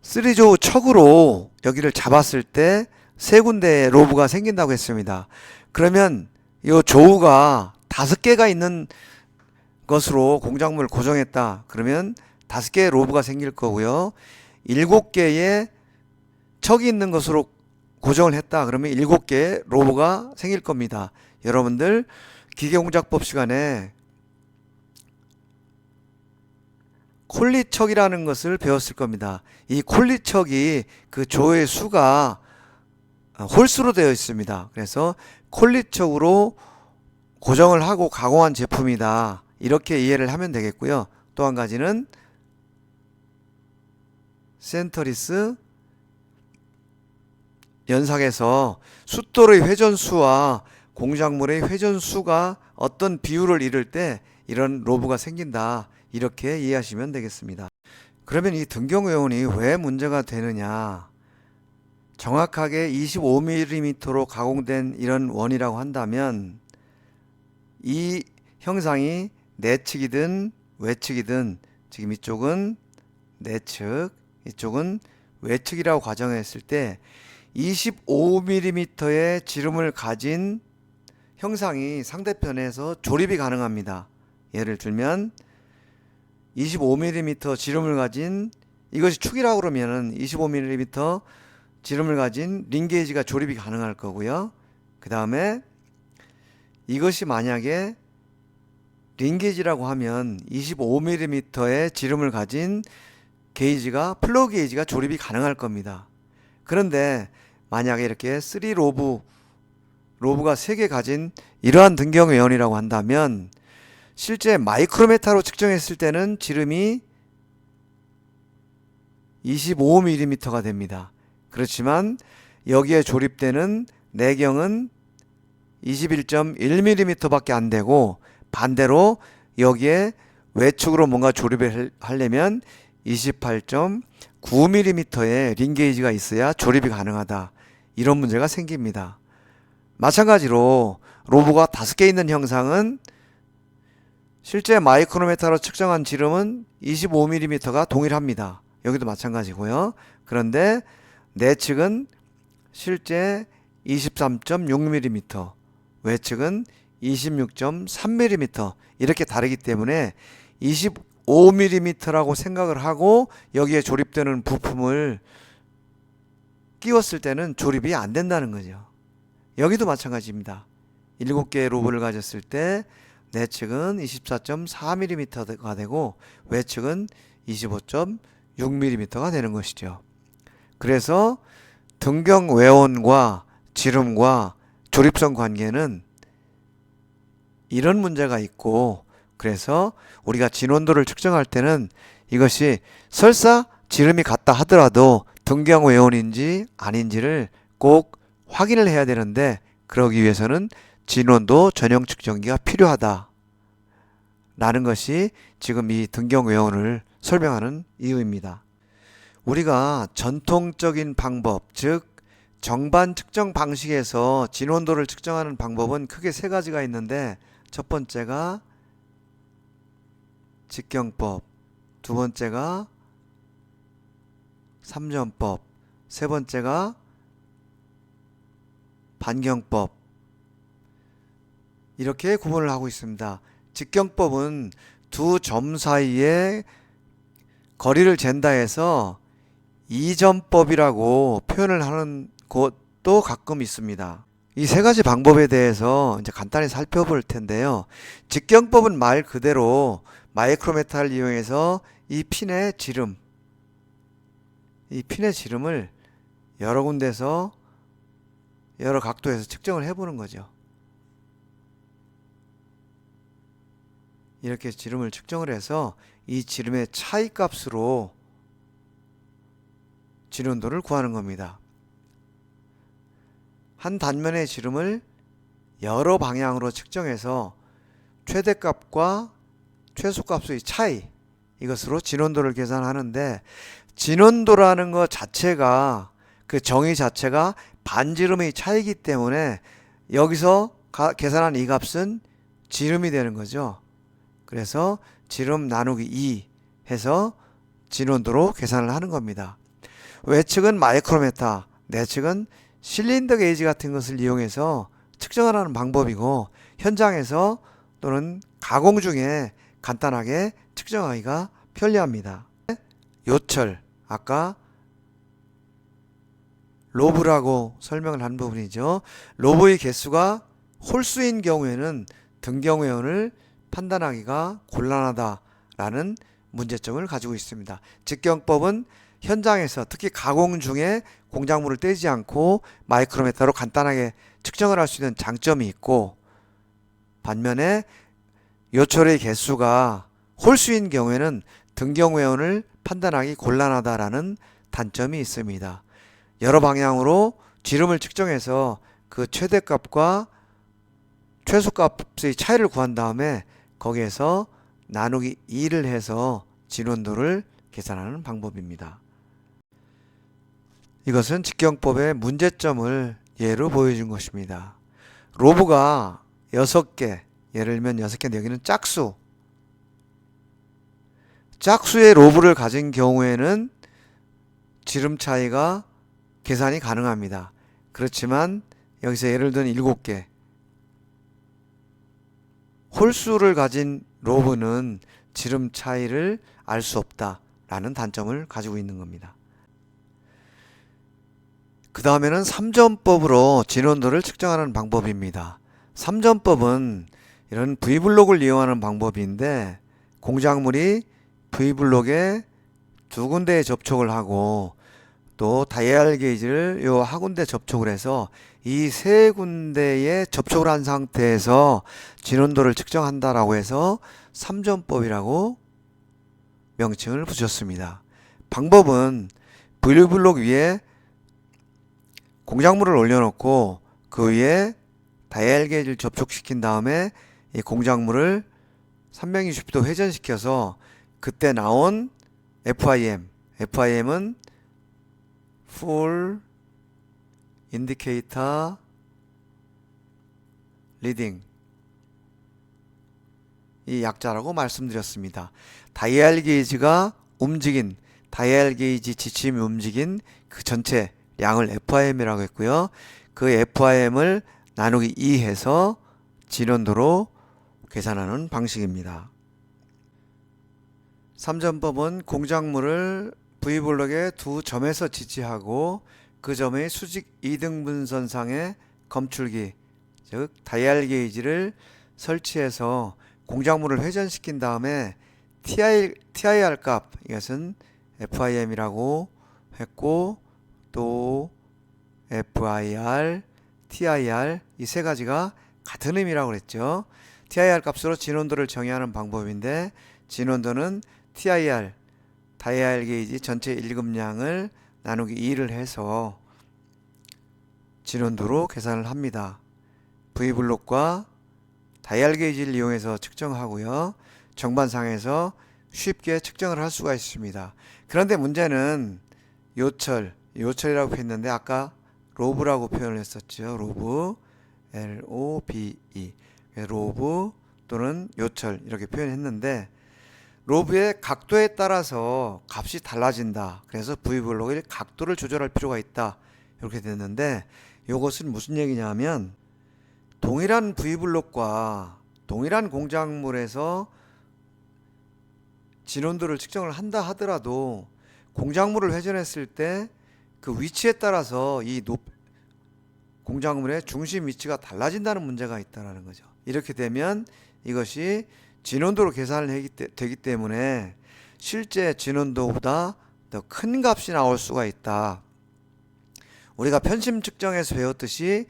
3조우 척으로 여기를 잡았을 때 3군데의 로브가 생긴다고 했습니다. 그러면 이 조우가 5개가 있는 것으로 공작물을 고정했다. 그러면 5개의 로브가 생길 거고요. 7개의 척이 있는 것으로 고정을 했다. 그러면 7개의 로브가 생길 겁니다. 여러분들 기계공작법 시간에 콜리척이라는 것을 배웠을 겁니다. 이 콜리척이 그 조의 수가 홀수로 되어 있습니다. 그래서 콜리척으로 고정을 하고 가공한 제품이다. 이렇게 이해를 하면 되겠고요. 또 한 가지는 센터리스 연삭에서 숫돌의 회전수와 공작물의 회전수가 어떤 비율을 이룰 때 이런 로브가 생긴다. 이렇게 이해하시면 되겠습니다. 그러면 이 등경회원이 왜 문제가 되느냐? 정확하게 25mm로 가공된 이런 원이라고 한다면 이 형상이 내측이든 외측이든, 지금 이쪽은 내측, 이쪽은 외측이라고 가정했을 때 25mm의 지름을 가진 형상이 상대편에서 조립이 가능합니다. 예를 들면 25mm 지름을 가진, 이것이 축이라고 그러면은 25mm 지름을 가진 링게이지가 조립이 가능할 거고요. 그 다음에 이것이 만약에 링게이지라고 하면 25mm의 지름을 가진 게이지가, 플로우 게이지가 조립이 가능할 겁니다. 그런데 만약에 이렇게 3 로브가 3개 가진 이러한 등경회원이라고 한다면 실제 마이크로메타로 측정했을 때는 지름이 25mm가 됩니다. 그렇지만 여기에 조립되는 내경은 21.1mm 밖에 안 되고, 반대로 여기에 외측으로 뭔가 조립을 하려면 28.9mm의 링게이지가 있어야 조립이 가능하다. 이런 문제가 생깁니다. 마찬가지로 로브가 5개 있는 형상은 실제 마이크로메타로 측정한 지름은 25mm가 동일합니다. 여기도 마찬가지고요. 그런데 내측은 실제 23.6mm, 외측은 26.3mm 이렇게 다르기 때문에 25mm라고 생각을 하고 여기에 조립되는 부품을 끼웠을 때는 조립이 안 된다는 거죠. 여기도 마찬가지입니다. 7개의 로브를 가졌을 때 내측은 24.4mm가 되고 외측은 25.6mm가 되는 것이죠. 그래서 등경회원과 지름과 조립성 관계는 이런 문제가 있고, 그래서 우리가 진원도를 측정할 때는 이것이 설사 지름이 같다 하더라도 등경회원인지 아닌지를 꼭 확인을 해야 되는데, 그러기 위해서는 진원도 전용 측정기가 필요하다 라는 것이 지금 이 등경회원을 설명하는 이유입니다. 우리가 전통적인 방법, 즉 정반 측정 방식에서 진원도를 측정하는 방법은 크게 3가지가 있는데, 첫 번째가 직경법, 두 번째가 삼전법, 세 번째가 반경법, 이렇게 구분을 하고 있습니다. 직경법은 두 점 사이에 거리를 잰다 해서 이점법이라고 표현을 하는 곳도 가끔 있습니다. 이 3가지 방법에 대해서 이제 간단히 살펴볼 텐데요. 직경법은 말 그대로 마이크로메타를 이용해서 이 핀의 지름을 여러 군데서 여러 각도에서 측정을 해보는 거죠. 이렇게 지름을 측정을 해서 이 지름의 차이값으로 진원도를 구하는 겁니다. 한 단면의 지름을 여러 방향으로 측정해서 최대값과 최소값의 차이, 이것으로 진원도를 계산하는데, 진원도라는 것 자체가, 그 정의 자체가 반지름의 차이기 때문에 여기서 계산한 이 값은 지름이 되는 거죠. 그래서 지름 나누기 2 해서 진원도로 계산을 하는 겁니다. 외측은 마이크로메타, 내측은 실린더 게이지 같은 것을 이용해서 측정을 하는 방법이고, 현장에서 또는 가공 중에 간단하게 측정하기가 편리합니다. 요철, 아까 로브라고 설명을 한 부분이죠. 로브의 개수가 홀수인 경우에는 등경회원을 판단하기가 곤란하다라는 문제점을 가지고 있습니다. 직경법은 현장에서 특히 가공 중에 공작물을 떼지 않고 마이크로미터로 간단하게 측정을 할 수 있는 장점이 있고, 반면에 요철의 개수가 홀수인 경우에는 등경회원을 판단하기 곤란하다라는 단점이 있습니다. 여러 방향으로 지름을 측정해서 그 최대값과 최소값의 차이를 구한 다음에 거기에서 나누기 2를 해서 진원도를 계산하는 방법입니다. 이것은 직경법의 문제점을 예로 보여준 것입니다. 로브가 6개, 예를 들면 6개, 여기는 짝수의 로브를 가진 경우에는 지름 차이가 계산이 가능합니다. 그렇지만 여기서 예를 들면 7개, 홀수를 가진 로브는 지름 차이를 알 수 없다라는 단점을 가지고 있는 겁니다. 그 다음에는 3점법으로 진원도를 측정하는 방법입니다. 3점법은 이런 V블록을 이용하는 방법인데, 공작물이 V블록에 두 군데에 접촉을 하고 또 다이얼 게이지를 요 한 군데 접촉을 해서 이 세 군데에 접촉을 한 상태에서 진원도를 측정한다라고 해서 3점법이라고 명칭을 붙였습니다. 방법은 V블록 위에 공작물을 올려놓고 그 위에 다이얼 게이지를 접촉시킨 다음에 이 공작물을 360도 회전시켜서 그때 나온 FIM은 Full Indicator Reading, 이 약자라고 말씀드렸습니다. 다이얼 게이지가 움직인, 다이얼 게이지 지침이 움직인 그 전체 양을 FIM이라고 했고요. 그 FIM을 나누기 2 해서 진원도로 계산하는 방식입니다. 3점법은 공작물을 V블록의 두 점에서 지지하고 그 점의 수직 2등분선상에 검출기, 즉 다이얼 게이지를 설치해서 공작물을 회전시킨 다음에 TIR 값, 이것은 FIM이라고 했고, 또 FIR, TIR 이 세 가지가 같은 의미라고 그랬죠. TIR 값으로 진원도를 정의하는 방법인데, 진원도는 TIR, 다이얼 게이지 전체 일급량을 나누기 2를 해서 진원도로 계산을 합니다. V블록과 다이얼 게이지를 이용해서 측정하고요. 정반상에서 쉽게 측정을 할 수가 있습니다. 그런데 문제는 요철이라고 했는데 아까 로브라고 표현을 했었죠. 로브, LOBE, 로브 또는 요철 이렇게 표현했는데, 로브의 각도에 따라서 값이 달라진다. 그래서 V블록의 각도를 조절할 필요가 있다. 이렇게 됐는데, 이것은 무슨 얘기냐면, 동일한 V블록과 동일한 공작물에서 진원도를 측정을 한다 하더라도 공작물을 회전했을 때 그 위치에 따라서 이 공작물의 중심 위치가 달라진다는 문제가 있다는 거죠. 이렇게 되면 이것이 진원도로 계산을 되기 때문에 실제 진원도보다 더 큰 값이 나올 수가 있다. 우리가 편심 측정에서 배웠듯이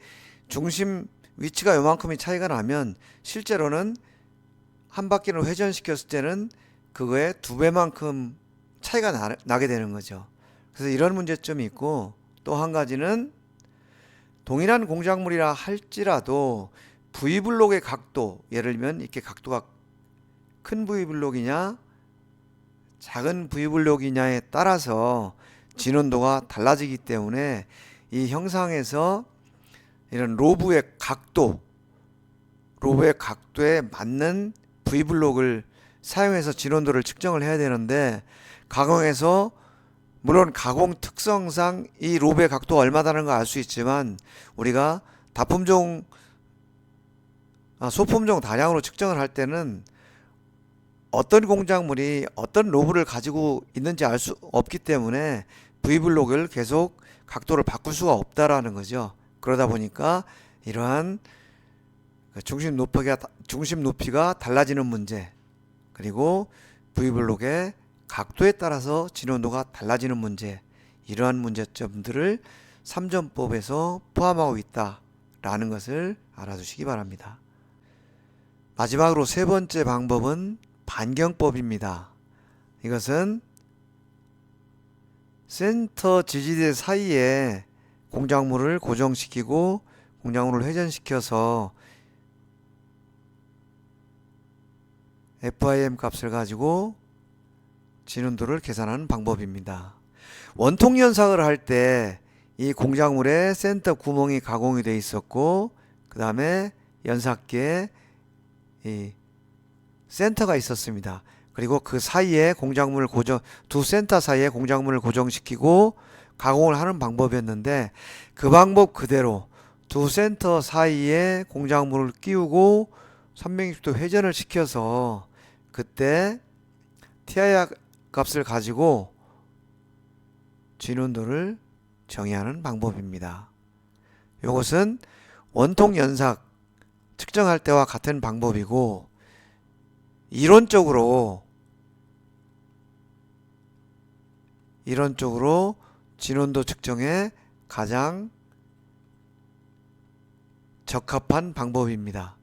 중심 위치가 요만큼의 차이가 나면 실제로는 한 바퀴를 회전시켰을 때는 그거의 2배만큼 차이가 나게 되는 거죠. 그래서 이런 문제점이 있고, 또 한 가지는 동일한 공작물이라 할지라도 V블록의 각도, 예를 들면 이렇게 각도가 큰 V블록이냐 작은 V블록이냐에 따라서 진원도가 달라지기 때문에 이 형상에서 이런 로브의 각도에 맞는 V블록을 사용해서 진원도를 측정을 해야 되는데, 가공에서 물론 가공 특성상 이 로브의 각도가 얼마다는 걸 알 수 있지만 우리가 다품종 소품종 다량으로 측정을 할 때는 어떤 공작물이 어떤 로브를 가지고 있는지 알 수 없기 때문에 V블록을 계속 각도를 바꿀 수가 없다라는 거죠. 그러다 보니까 이러한 중심 높이가 달라지는 문제, 그리고 V블록의 각도에 따라서 진원도가 달라지는 문제, 이러한 문제점들을 3전법에서 포함하고 있다라는 것을 알아두시기 바랍니다. 마지막으로 세 번째 방법은 반경법입니다. 이것은 센터 지지대 사이에 공작물을 고정시키고 공작물을 회전시켜서 FIM 값을 가지고 진원도를 계산하는 방법입니다. 원통 연삭을 할 때 이 공작물에 센터 구멍이 가공이 되어 있었고, 그 다음에 연삭기에 이 센터가 있었습니다. 그리고 그 사이에 두 센터 사이에 공작물을 고정시키고 가공을 하는 방법이었는데, 그 방법 그대로 두 센터 사이에 공작물을 끼우고 360도 회전을 시켜서 그때 TI 값을 가지고 진원도를 정의하는 방법입니다. 이것은 원통 연삭 측정할 때와 같은 방법이고, 이론적으로 진원도 측정에 가장 적합한 방법입니다.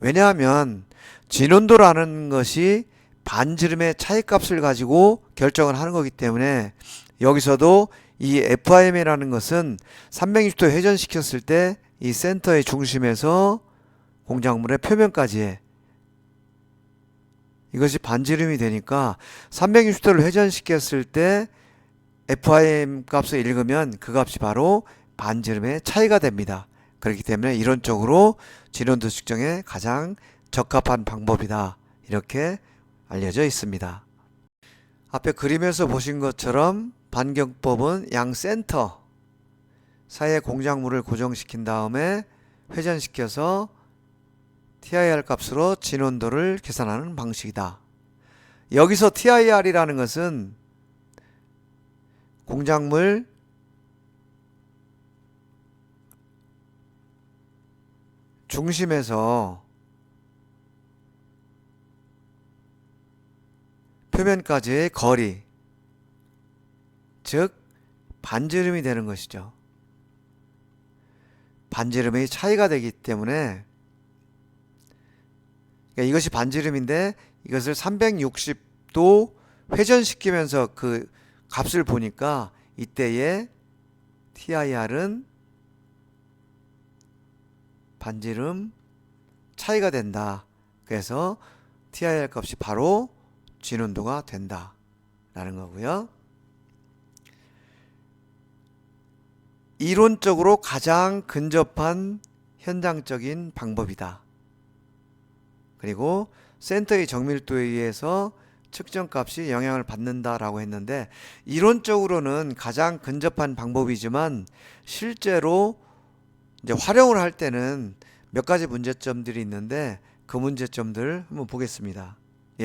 왜냐하면 진원도라는 것이 반지름의 차이값을 가지고 결정을 하는 거기 때문에, 여기서도 이 FIM이라는 것은 360도 회전시켰을 때 이 센터의 중심에서 공작물의 표면까지 이것이 반지름이 되니까 360도를 회전시켰을 때 FIM 값을 읽으면 그 값이 바로 반지름의 차이가 됩니다. 그렇기 때문에 이론적으로 진원도 측정에 가장 적합한 방법이다, 이렇게 알려져 있습니다. 앞에 그림에서 보신 것처럼 반경법은 양 센터 사이에 공작물을 고정시킨 다음에 회전시켜서 TIR 값으로 진원도를 계산하는 방식이다. 여기서 TIR이라는 것은 공작물 중심에서 표면까지의 거리, 즉 반지름이 되는 것이죠. 반지름의 차이가 되기 때문에, 그러니까 이것이 반지름인데 이것을 360도 회전시키면서 그 값을 보니까 이때의 TIR은 반지름 차이가 된다. 그래서 TIR 값이 바로 진원도가 된다 라는 거고요. 이론적으로 가장 근접한 현장적인 방법이다. 그리고 센터의 정밀도에 의해서 측정값이 영향을 받는다라고 했는데, 이론적으로는 가장 근접한 방법이지만 실제로 이제 활용을 할 때는 몇 가지 문제점들이 있는데, 그 문제점들 한번 보겠습니다.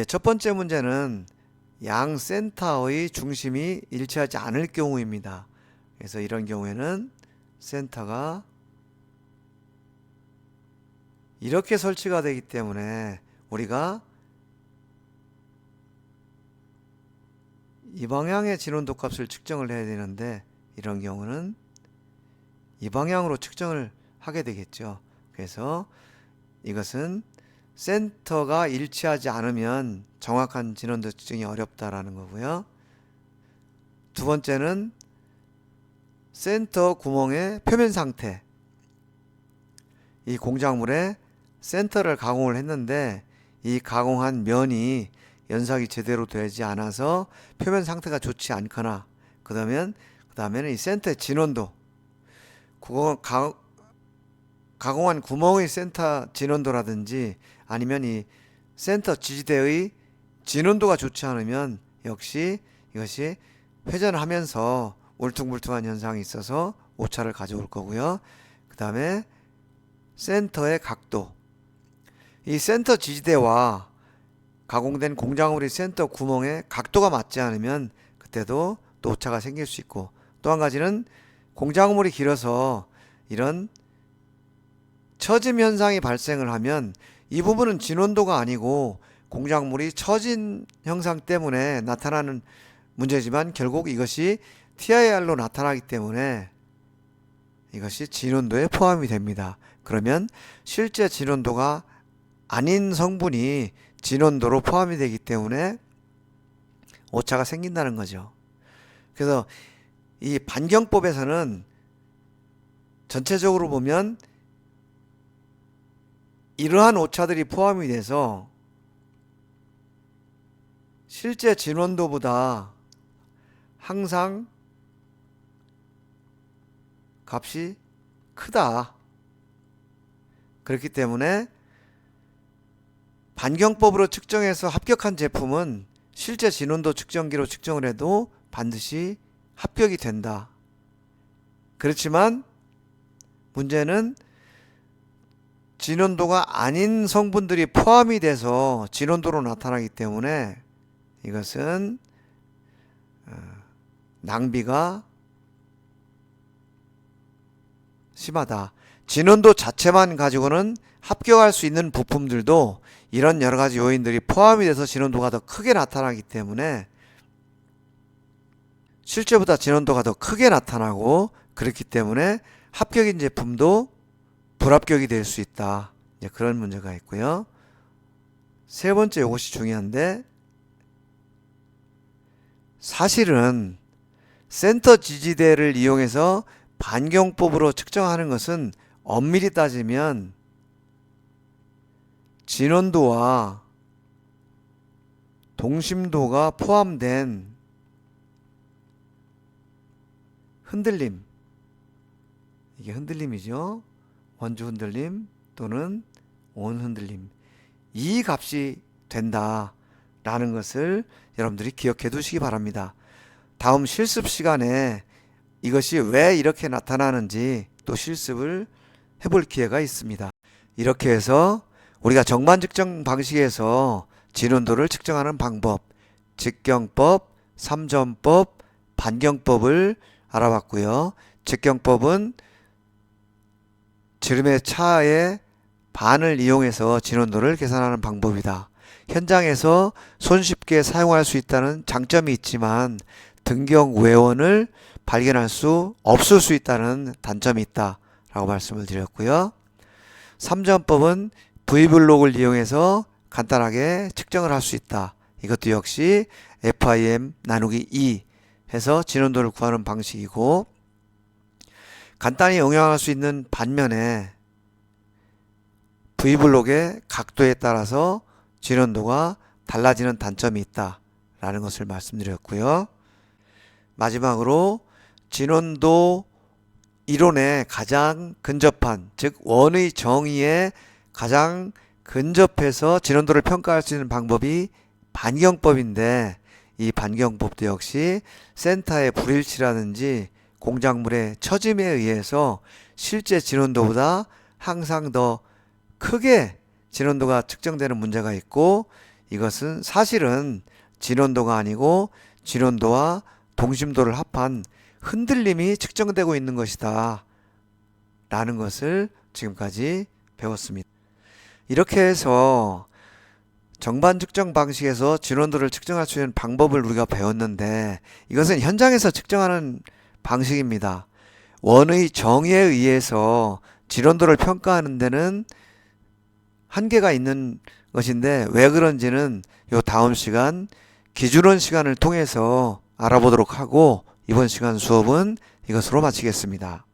첫 번째 문제는 양 센터의 중심이 일치하지 않을 경우입니다. 그래서 이런 경우에는 센터가 이렇게 설치가 되기 때문에 우리가 이 방향의 진원도 값을 측정을 해야 되는데, 이런 경우는 이 방향으로 측정을 하게 되겠죠. 그래서 이것은 센터가 일치하지 않으면 정확한 진원도 측정이 어렵다라는 거고요. 두 번째는 센터 구멍의 표면 상태. 이 공작물에 센터를 가공을 했는데 이 가공한 면이 연삭이 제대로 되지 않아서 표면 상태가 좋지 않거나, 그다음에는 이 센터의 진원도, 가공한 구멍의 센터 진원도라든지 아니면 이 센터 지지대의 진원도가 좋지 않으면 역시 이것이 회전을 하면서 울퉁불퉁한 현상이 있어서 오차를 가져올 거고요. 그 다음에 센터의 각도. 이 센터 지지대와 가공된 공작물의 센터 구멍의 각도가 맞지 않으면 그때도 또 오차가 생길 수 있고, 또 한 가지는 공작물이 길어서 이런 처짐 현상이 발생을 하면 이 부분은 진원도가 아니고 공작물이 처진 형상 때문에 나타나는 문제지만 결국 이것이 TIR로 나타나기 때문에 이것이 진원도에 포함이 됩니다. 그러면 실제 진원도가 아닌 성분이 진원도로 포함이 되기 때문에 오차가 생긴다는 거죠. 그래서 이 반경법에서는 전체적으로 보면 이러한 오차들이 포함이 돼서 실제 진원도보다 항상 값이 크다. 그렇기 때문에 반경법으로 측정해서 합격한 제품은 실제 진원도 측정기로 측정을 해도 반드시 합격이 된다. 그렇지만 문제는 진원도가 아닌 성분들이 포함이 돼서 진원도로 나타나기 때문에 이것은 낭비가 심하다. 진원도 자체만 가지고는 합격할 수 있는 부품들도 이런 여러 가지 요인들이 포함이 돼서 진원도가 더 크게 나타나기 때문에 실제보다 진원도가 더 크게 나타나고, 그렇기 때문에 합격인 제품도 불합격이 될 수 있다. 이제 그런 문제가 있고요. 세 번째, 이것이 중요한데, 사실은 센터 지지대를 이용해서 반경법으로 측정하는 것은 엄밀히 따지면 진원도와 동심도가 포함된 흔들림, 이게 흔들림이죠. 원주 흔들림 또는 온 흔들림, 이 값이 된다라는 것을 여러분들이 기억해 두시기 바랍니다. 다음 실습 시간에 이것이 왜 이렇게 나타나는지 또 실습을 해볼 기회가 있습니다. 이렇게 해서 우리가 정반 측정 방식에서 진원도를 측정하는 방법, 직경법, 삼전법, 반경법을 알아봤고요. 직경법은 지름의 차의 반을 이용해서 진원도를 계산하는 방법이다. 현장에서 손쉽게 사용할 수 있다는 장점이 있지만 등경 외원을 발견할 수 없을 수 있다는 단점이 있다 라고 말씀을 드렸고요. 삼전법은 V블록을 이용해서 간단하게 측정을 할 수 있다. 이것도 역시 FIM 나누기 2 해서 진원도를 구하는 방식이고, 간단히 응용할 수 있는 반면에 V블록의 각도에 따라서 진원도가 달라지는 단점이 있다라는 것을 말씀드렸고요. 마지막으로 진원도 이론에 가장 근접한, 즉 원의 정의에 가장 근접해서 진원도를 평가할 수 있는 방법이 반경법인데, 이 반경법도 역시 센터의 불일치라든지 공작물의 처짐에 의해서 실제 진원도보다 항상 더 크게 진원도가 측정되는 문제가 있고, 이것은 사실은 진원도가 아니고 진원도와 동심도를 합한 흔들림이 측정되고 있는 것이다 라는 것을 지금까지 배웠습니다. 이렇게 해서 정반 측정 방식에서 진원도를 측정할 수 있는 방법을 우리가 배웠는데, 이것은 현장에서 측정하는 방식입니다. 원의 정의에 의해서 진원도를 평가하는 데는 한계가 있는 것인데, 왜 그런지는 요 다음 시간 기준원 시간을 통해서 알아보도록 하고, 이번 시간 수업은 이것으로 마치겠습니다.